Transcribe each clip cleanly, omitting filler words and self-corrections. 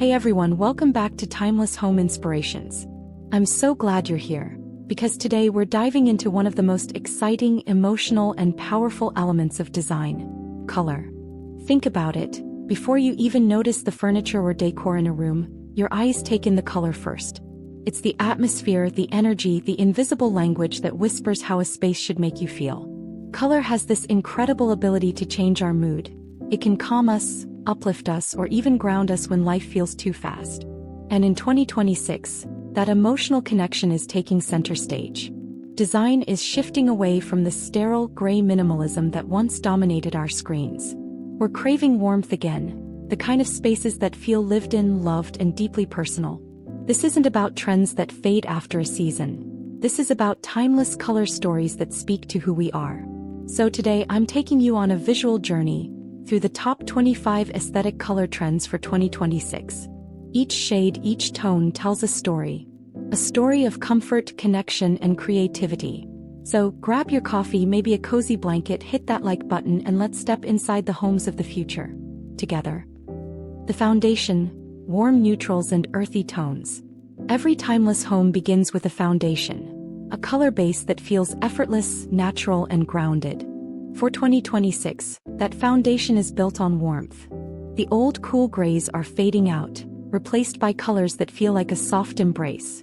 Hey everyone, welcome back to Timeless Home Inspirations. I'm so glad you're here, because today we're diving into one of the most exciting, emotional, and powerful elements of design: color. Think about it. Before you even notice the furniture or decor in a room, your eyes take in the color first. It's the atmosphere, the energy, the invisible language that whispers how a space should make you feel. Color has this incredible ability to change our mood. It can calm us, uplift us, or even ground us when life feels too fast. And in 2026, that emotional connection is taking center stage. Design is shifting away from the sterile, gray minimalism that once dominated our screens. We're craving warmth again, the kind of spaces that feel lived in, loved, and deeply personal. This isn't about trends that fade after a season. This is about timeless color stories that speak to who we are. So today I'm taking you on a visual journey through the top 25 aesthetic color trends for 2026. Each shade, each tone tells a story of comfort, connection, and creativity. So grab your coffee, maybe a cozy blanket, hit that like button, and let's step inside the homes of the future together. The foundation: warm neutrals and earthy tones. Every timeless home begins with a foundation, a color base that feels effortless, natural, and grounded. For 2026, that foundation is built on warmth. The old cool grays are fading out, replaced by colors that feel like a soft embrace.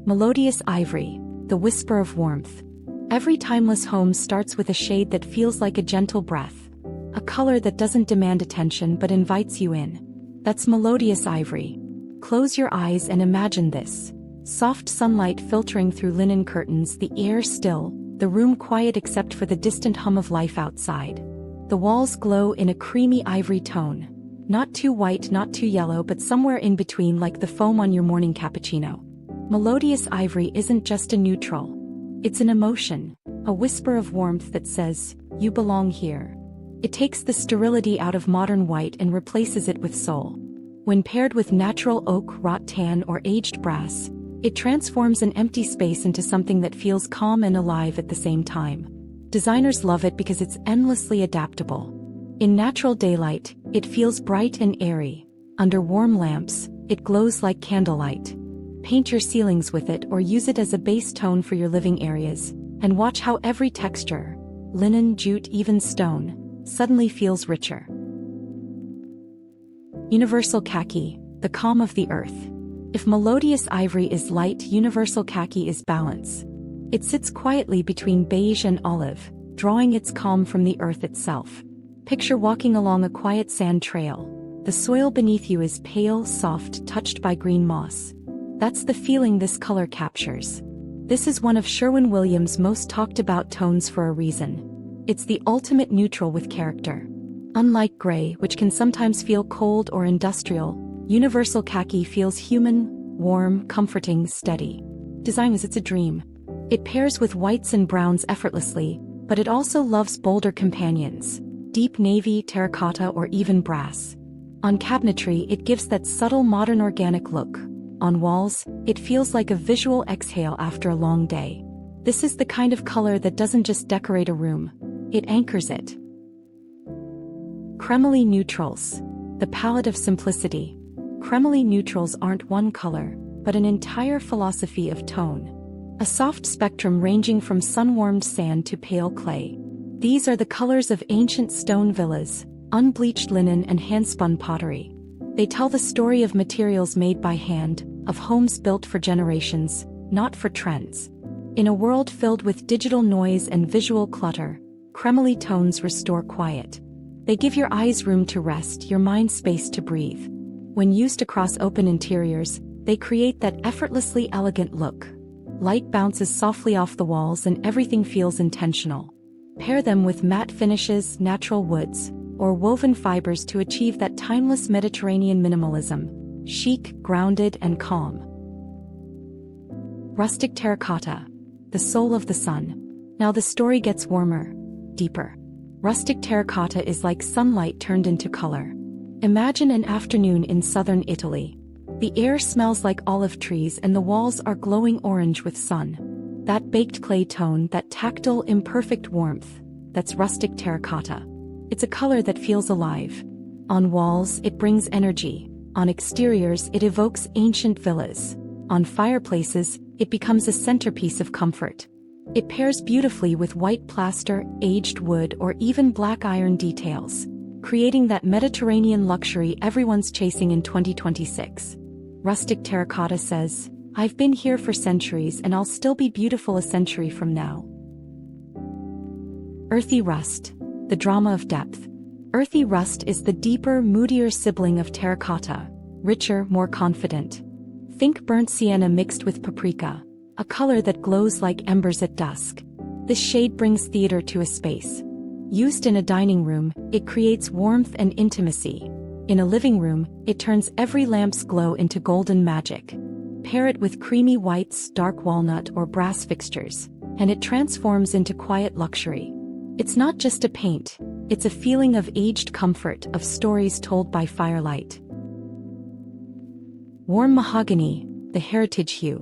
Melodious ivory, the whisper of warmth. Every timeless home starts with a shade that feels like a gentle breath, a color that doesn't demand attention but invites you in. That's melodious ivory. Close your eyes and imagine this. Soft sunlight filtering through linen curtains, the air still, the room quiet except for the distant hum of life outside. The walls glow in a creamy ivory tone. Not too white, not too yellow, but somewhere in between, like the foam on your morning cappuccino. Melodious ivory isn't just a neutral. It's an emotion, a whisper of warmth that says, "You belong here." It takes the sterility out of modern white and replaces it with soul. When paired with natural oak, wrought tan, or aged brass, it transforms an empty space into something that feels calm and alive at the same time. Designers love it because it's endlessly adaptable. In natural daylight, it feels bright and airy. Under warm lamps, it glows like candlelight. Paint your ceilings with it or use it as a base tone for your living areas, and watch how every texture, linen, jute, even stone, suddenly feels richer. Universal khaki, the calm of the earth. If melodious ivory is light, universal khaki is balance. It sits quietly between beige and olive, drawing its calm from the earth itself. Picture walking along a quiet sand trail. The soil beneath you is pale, soft, touched by green moss. That's the feeling this color captures. This is one of Sherwin-Williams' most talked about tones for a reason. It's the ultimate neutral with character. Unlike gray, which can sometimes feel cold or industrial, universal khaki feels human, warm, comforting, steady. Design is it's a dream. It pairs with whites and browns effortlessly, but it also loves bolder companions: deep navy, terracotta, or even brass. On cabinetry, it gives that subtle modern organic look. On walls, it feels like a visual exhale after a long day. This is the kind of color that doesn't just decorate a room, it anchors it. Cremoly neutrals, the palette of simplicity. Cremoly neutrals aren't one color, but an entire philosophy of tone. A soft spectrum ranging from sun-warmed sand to pale clay. These are the colors of ancient stone villas, unbleached linen, and hand-spun pottery. They tell the story of materials made by hand, of homes built for generations, not for trends. In a world filled with digital noise and visual clutter, cremoly tones restore quiet. They give your eyes room to rest, your mind space to breathe. When used across open interiors, they create that effortlessly elegant look. Light bounces softly off the walls and everything feels intentional. Pair them with matte finishes, natural woods, or woven fibers to achieve that timeless Mediterranean minimalism: chic, grounded, and calm. Rustic terracotta, the soul of the sun. Now the story gets warmer, deeper. Rustic terracotta is like sunlight turned into color. Imagine an afternoon in southern Italy. The air smells like olive trees and the walls are glowing orange with sun. That baked clay tone, that tactile, imperfect warmth, that's rustic terracotta. It's a color that feels alive. On walls, it brings energy. On exteriors, it evokes ancient villas. On fireplaces, it becomes a centerpiece of comfort. It pairs beautifully with white plaster, aged wood, or even black iron details, creating that Mediterranean luxury everyone's chasing in 2026. Rustic Terracotta says, "I've been here for centuries and I'll still be beautiful a century from now." Earthy Rust, the drama of depth. Earthy rust is the deeper, moodier sibling of terracotta, richer, more confident. Think burnt sienna mixed with paprika, a color that glows like embers at dusk. This shade brings theater to a space. Used in a dining room, it creates warmth and intimacy. In a living room, it turns every lamp's glow into golden magic. Pair it with creamy whites, dark walnut, or brass fixtures, and it transforms into quiet luxury. It's not just a paint, it's a feeling of aged comfort, of stories told by firelight. Warm mahogany, the heritage hue.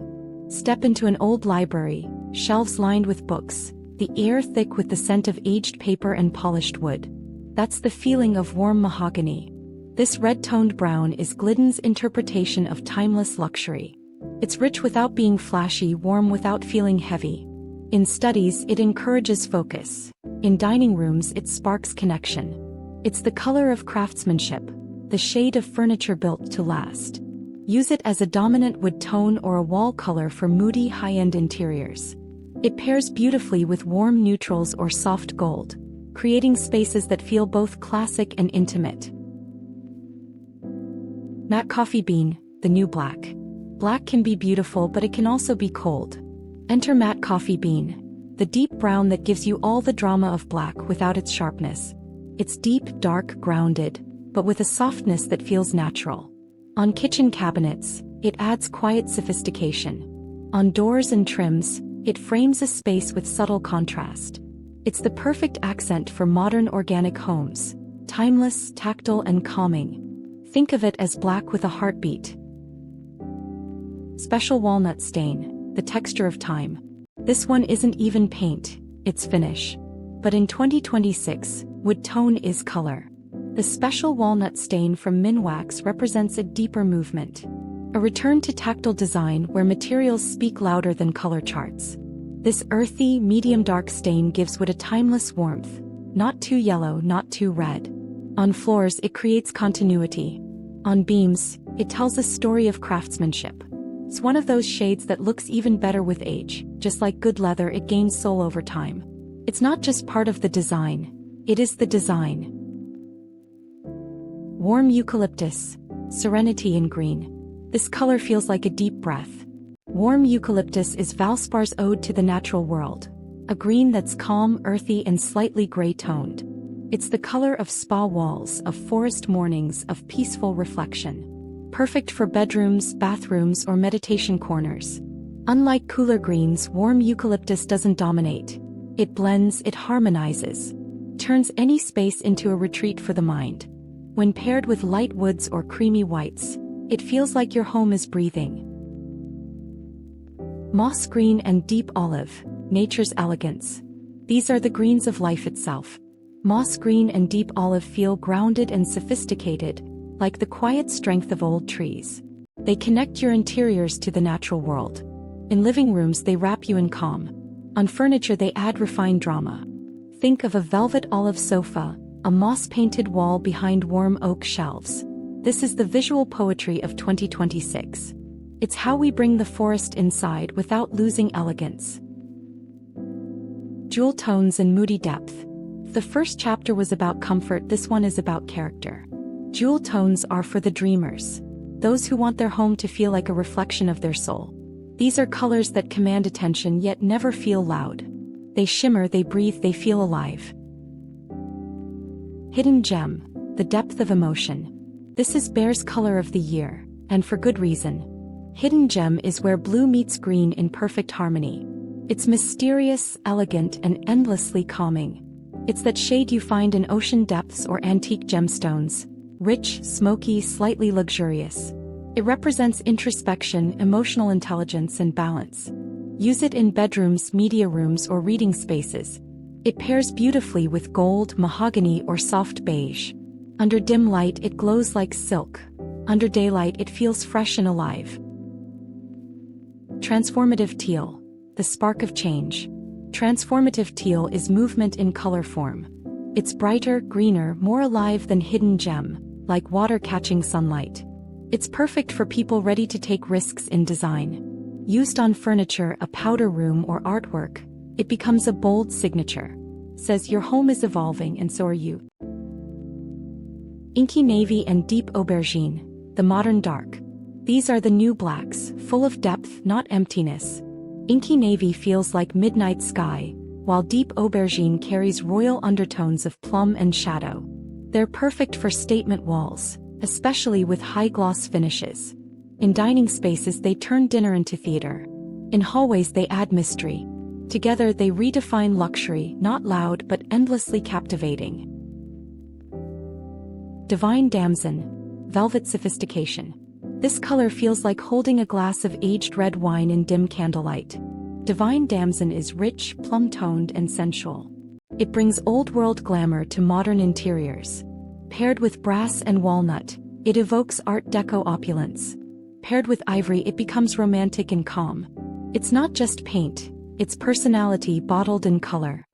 Step into an old library, shelves lined with books, the air thick with the scent of aged paper and polished wood. That's the feeling of warm mahogany. This red-toned brown is Glidden's interpretation of timeless luxury. It's rich without being flashy, warm without feeling heavy. In studies, it encourages focus. In dining rooms, it sparks connection. It's the color of craftsmanship, the shade of furniture built to last. Use it as a dominant wood tone or a wall color for moody, high-end interiors. It pairs beautifully with warm neutrals or soft gold, creating spaces that feel both classic and intimate. Matte coffee bean, the new black. Black can be beautiful, but it can also be cold. Enter matte coffee bean, the deep brown that gives you all the drama of black without its sharpness. It's deep, dark, grounded, but with a softness that feels natural. On kitchen cabinets, it adds quiet sophistication. On doors and trims, it frames a space with subtle contrast. It's the perfect accent for modern organic homes, timeless, tactile, and calming. Think of it as black with a heartbeat. Special walnut stain, the texture of time. This one isn't even paint, it's finish. But in 2026, wood tone is color. The special walnut stain from Minwax represents a deeper movement. A return to tactile design where materials speak louder than color charts. This earthy, medium-dark stain gives wood a timeless warmth. Not too yellow, not too red. On floors, it creates continuity. On beams, it tells a story of craftsmanship. It's one of those shades that looks even better with age. Just like good leather, it gains soul over time. It's not just part of the design, it is the design. Warm eucalyptus, serenity in green. This color feels like a deep breath. Warm eucalyptus is Valspar's ode to the natural world. A green that's calm, earthy, and slightly gray-toned. It's the color of spa walls, of forest mornings, of peaceful reflection. Perfect for bedrooms, bathrooms, or meditation corners. Unlike cooler greens, warm eucalyptus doesn't dominate. It blends, it harmonizes. Turns any space into a retreat for the mind. When paired with light woods or creamy whites, it feels like your home is breathing. Moss green and deep olive, nature's elegance. These are the greens of life itself. Moss green and deep olive feel grounded and sophisticated, like the quiet strength of old trees. They connect your interiors to the natural world. In living rooms, they wrap you in calm. On furniture, they add refined drama. Think of a velvet olive sofa, a moss-painted wall behind warm oak shelves. This is the visual poetry of 2026. It's how we bring the forest inside without losing elegance. Jewel tones and moody depth. The first chapter was about comfort, this one is about character. Jewel tones are for the dreamers. Those who want their home to feel like a reflection of their soul. These are colors that command attention yet never feel loud. They shimmer, they breathe, they feel alive. Hidden gem, the depth of emotion. This is Bear's color of the year, and for good reason. Hidden gem is where blue meets green in perfect harmony. It's mysterious, elegant, and endlessly calming. It's that shade you find in ocean depths or antique gemstones. Rich, smoky, slightly luxurious. It represents introspection, emotional intelligence, and balance. Use it in bedrooms, media rooms, or reading spaces. It pairs beautifully with gold, mahogany, or soft beige. Under dim light it glows like silk. Under daylight it feels fresh and alive. Transformative teal, the spark of change. Transformative teal is movement in color form. It's brighter, greener, more alive than hidden gem, like water catching sunlight. It's perfect for people ready to take risks in design. Used on furniture, a powder room, or artwork, it becomes a bold signature. Says your home is evolving and so are you. Inky navy and deep aubergine, the modern dark. These are the new blacks, full of depth, not emptiness. Inky navy feels like midnight sky, while deep aubergine carries royal undertones of plum and shadow. They're perfect for statement walls, especially with high-gloss finishes. In dining spaces they turn dinner into theater. In hallways they add mystery. Together they redefine luxury, not loud but endlessly captivating. Divine Damson, velvet sophistication. This color feels like holding a glass of aged red wine in dim candlelight. Divine Damson is rich, plum-toned, and sensual. It brings old-world glamour to modern interiors. Paired with brass and walnut, it evokes Art Deco opulence. Paired with ivory it becomes romantic and calm. It's not just paint, it's personality bottled in color.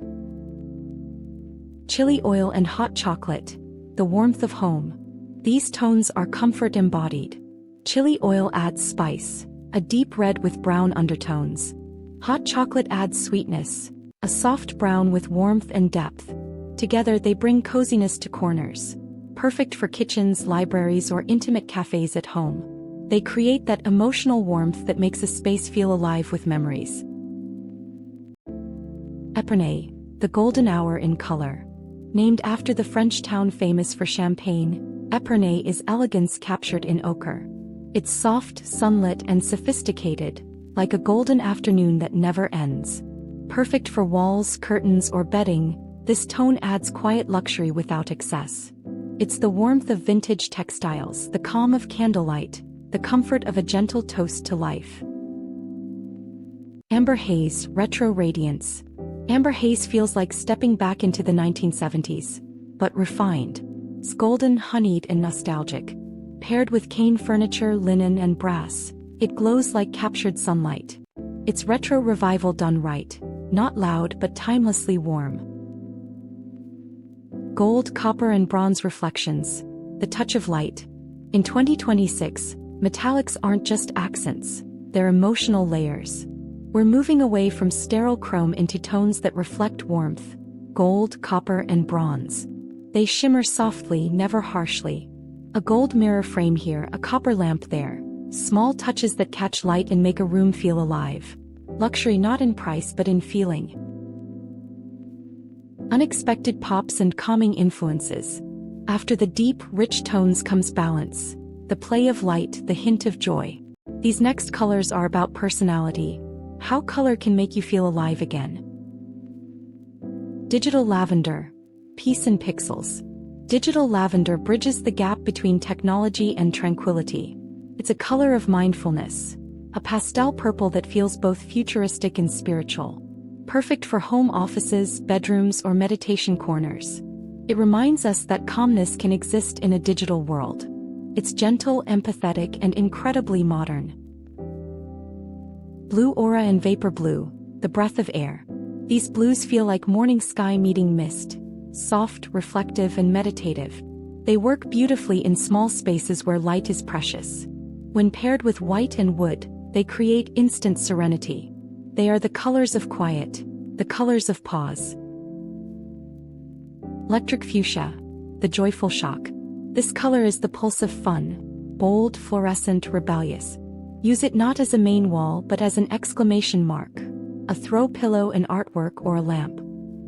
Chili oil and hot chocolate, the warmth of home. These tones are comfort embodied. Chili oil adds spice, a deep red with brown undertones. Hot chocolate adds sweetness, a soft brown with warmth and depth. Together they bring coziness to corners. Perfect for kitchens, libraries, or intimate cafes at home. They create that emotional warmth that makes a space feel alive with memories. Epernay, the golden hour in color. Named after the French town famous for champagne, Epernay is elegance captured in ochre. It's soft, sunlit, and sophisticated, like a golden afternoon that never ends. Perfect for walls, curtains, or bedding, this tone adds quiet luxury without excess. It's the warmth of vintage textiles, the calm of candlelight, the comfort of a gentle toast to life. Amber haze, retro radiance. Amber haze feels like stepping back into the 1970s, but refined. It's golden, honeyed, and nostalgic. Paired with cane furniture, linen, and brass, it glows like captured sunlight. It's retro revival done right, not loud but timelessly warm. Gold, copper, and bronze reflections, the touch of light. In 2026, metallics aren't just accents, they're emotional layers. We're moving away from sterile chrome into tones that reflect warmth. Gold, copper, and bronze. They shimmer softly, never harshly. A gold mirror frame here, a copper lamp there. Small touches that catch light and make a room feel alive. Luxury not in price but in feeling. Unexpected pops and calming influences. After the deep, rich tones comes balance. The play of light, the hint of joy. These next colors are about personality. How color can make you feel alive again. Digital lavender. Peace in pixels. Digital lavender bridges the gap between technology and tranquility. It's a color of mindfulness. A pastel purple that feels both futuristic and spiritual. Perfect for home offices, bedrooms, or meditation corners. It reminds us that calmness can exist in a digital world. It's gentle, empathetic, and incredibly modern. Blue aura and vapor blue, the breath of air. These blues feel like morning sky meeting mist. Soft, reflective, and meditative. They work beautifully in small spaces where light is precious. When paired with white and wood, they create instant serenity. They are the colors of quiet, the colors of pause. Electric fuchsia, the joyful shock. This color is the pulse of fun, bold, fluorescent, rebellious. Use it not as a main wall but as an exclamation mark, a throw pillow, an artwork, or a lamp.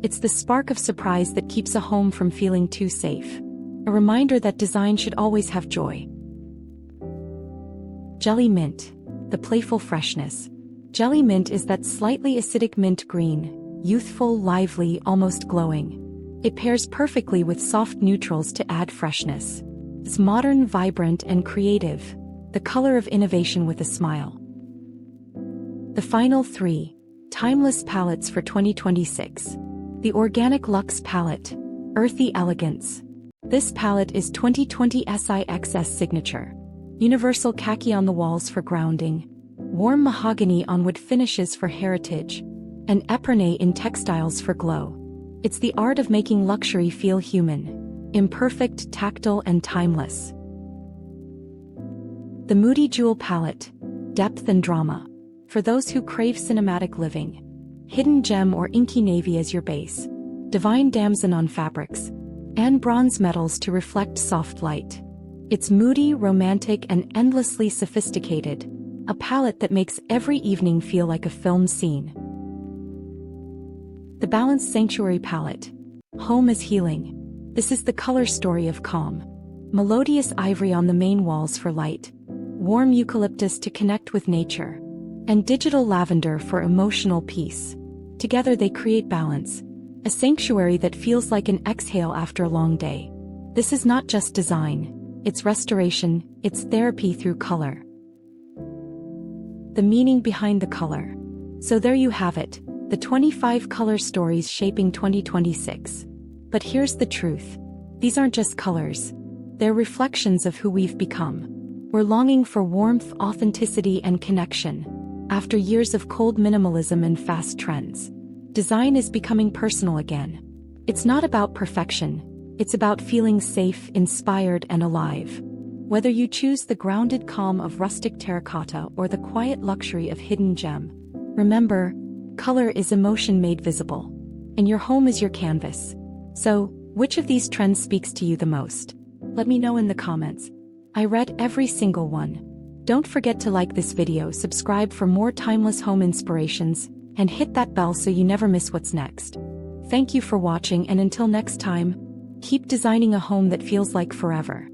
It's the spark of surprise that keeps a home from feeling too safe. A reminder that design should always have joy. Jelly mint, the playful freshness. Jelly mint is that slightly acidic mint green, youthful, lively, almost glowing. It pairs perfectly with soft neutrals to add freshness. It's modern, vibrant, and creative, the color of innovation with a smile. The final 3 timeless palettes for 2026. The Organic Luxe Palette, Earthy Elegance. This palette is 2020 SIXS Signature. Universal khaki on the walls for grounding, warm mahogany on wood finishes for heritage, and epernay in textiles for glow. It's the art of making luxury feel human, imperfect, tactile, and timeless. The Moody Jewel Palette, depth and drama. For those who crave cinematic living, hidden gem or inky navy as your base, divine damson on fabrics, and bronze metals to reflect soft light. It's moody, romantic, and endlessly sophisticated, a palette that makes every evening feel like a film scene. The Balanced Sanctuary Palette. Home is healing. This is the color story of calm. Melodious ivory on the main walls for light, warm eucalyptus to connect with nature, and digital lavender for emotional peace. Together they create balance, a sanctuary that feels like an exhale after a long day. This is not just design, it's restoration, it's therapy through color. The meaning behind the color. So there you have it, the 25 color stories shaping 2026. But here's the truth. These aren't just colors. They're reflections of who we've become. We're longing for warmth, authenticity, and connection. After years of cold minimalism and fast trends, design is becoming personal again. It's not about perfection. It's about feeling safe, inspired, and alive. Whether you choose the grounded calm of rustic terracotta or the quiet luxury of hidden gem, remember, color is emotion made visible. And your home is your canvas. So, which of these trends speaks to you the most? Let me know in the comments. I read every single one. Don't forget to like this video, subscribe for more timeless home inspirations, and hit that bell so you never miss what's next. Thank you for watching, and until next time, keep designing a home that feels like forever.